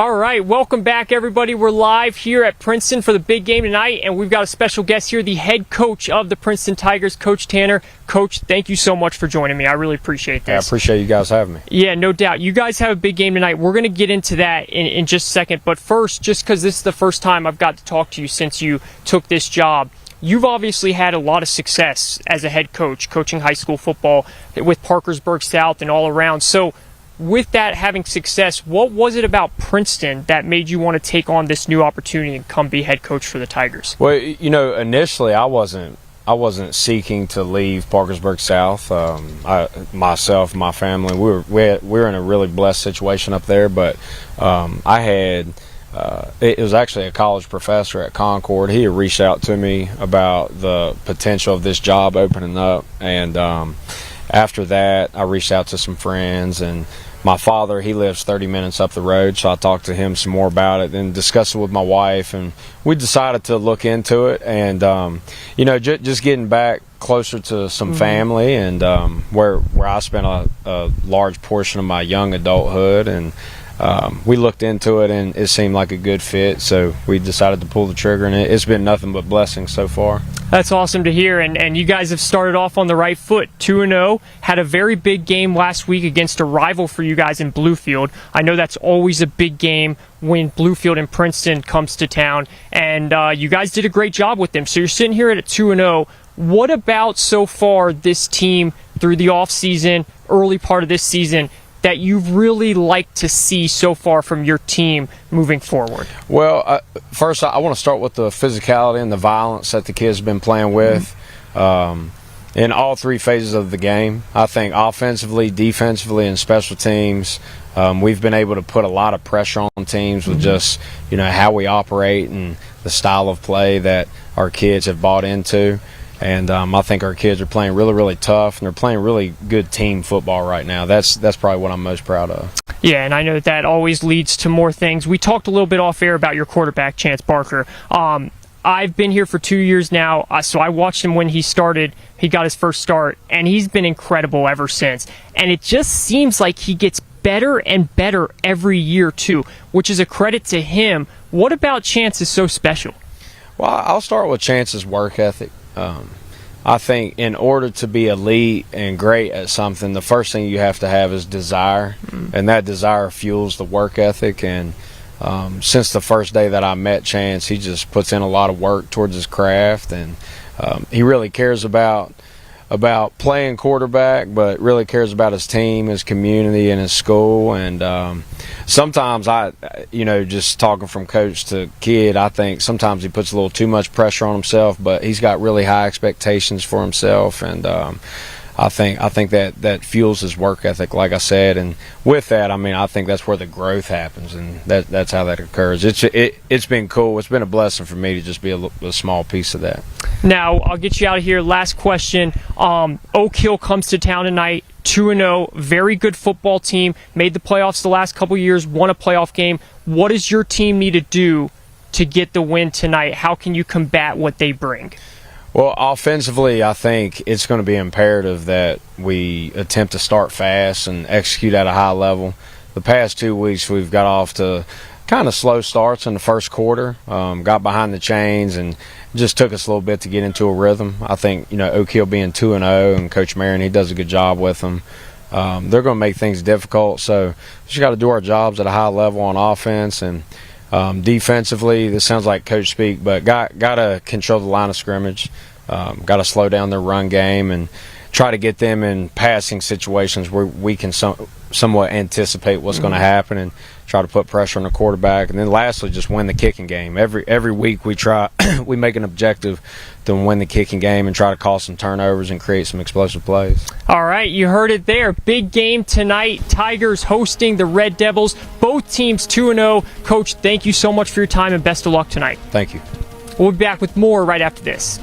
All right, welcome back, everybody. We're live here at Princeton for the big game tonight, and we've got a special guest here, the head coach of the Princeton Tigers, Coach Tanner. Coach, thank you so much for joining me. I really appreciate this. I appreciate you guys having me. Yeah, no doubt. You guys have a big game tonight. We're going to get into that in just a second, but first, just because this is the first time I've got to talk to you since you took this job, you've obviously had a lot of success as a head coach, coaching high school football with Parkersburg South and all around. So, with that having success, what was it about Princeton that made you want to take on this new opportunity and come be head coach for the Tigers? Well, initially I wasn't seeking to leave Parkersburg South. Myself and my family, we're in a really blessed situation up there. But I had it was actually a college professor at Concord. He had reached out to me about the potential of this job opening up, and after that, I reached out to some friends, and my father, he lives 30 minutes up the road, so I talked to him some more about it and discussed it with my wife, and we decided to look into it. And just getting back closer to some family, and where I spent a large portion of my young adulthood, and we looked into it, and it seemed like a good fit, so we decided to pull the trigger, and it's been nothing but blessings so far. That's awesome to hear, and you guys have started off on the right foot, 2-0, had a very big game last week against a rival for you guys in Bluefield. I know that's always a big game when Bluefield and Princeton comes to town, and you guys did a great job with them. So you're sitting here at a 2-0. What about so far this team through the offseason, early part of this season, that you've really liked to see so far from your team moving forward? Well, first I want to start with the physicality and the violence that the kids have been playing with in all three phases of the game. I think offensively, defensively, and special teams, we've been able to put a lot of pressure on teams with just how we operate and the style of play that our kids have bought into. And I think our kids are playing really, really tough, and they're playing really good team football right now. That's probably what I'm most proud of. Yeah, and I know that always leads to more things. We talked a little bit off air about your quarterback, Chance Barker. I've been here for 2 years now, so I watched him when he started. He got his first start, and he's been incredible ever since. And it just seems like he gets better and better every year, too, which is a credit to him. What about Chance is so special? Well, I'll start with Chance's work ethic. I think in order to be elite and great at something, the first thing you have to have is desire, and that desire fuels the work ethic. And since the first day that I met Chance, he just puts in a lot of work towards his craft, and he really cares about playing quarterback, but really cares about his team, his community, and his school. And sometimes just talking from coach to kid, I think sometimes he puts a little too much pressure on himself, but he's got really high expectations for himself, and I think that fuels his work ethic, like I said. And with that, I think that's where the growth happens, and that's how that occurs. It's been cool. It's been a blessing for me to just be a small piece of that. Now, I'll get you out of here. Last question. Oak Hill comes to town tonight, 2-0, very good football team, made the playoffs the last couple years, won a playoff game. What does your team need to do to get the win tonight? How can you combat what they bring? Well, offensively, I think it's going to be imperative that we attempt to start fast and execute at a high level. The past 2 weeks, we've got off to kind of slow starts in the first quarter, got behind the chains, and just took us a little bit to get into a rhythm. I think, Oak Hill being 2-0, and Coach Marion, he does a good job with them. They're going to make things difficult, so we just got to do our jobs at a high level on offense. And defensively, this sounds like coach speak, but got to control the line of scrimmage, got to slow down their run game, and try to get them in passing situations where we can somewhat anticipate what's going to happen and try to put pressure on the quarterback. And then lastly, just win the kicking game. Every week we try we make an objective to win the kicking game and try to cause some turnovers and create some explosive plays. All right, you heard it there. Big game tonight. Tigers hosting the Red Devils. Both teams 2-0. Coach, thank you so much for your time and best of luck tonight. Thank you. We'll be back with more right after this.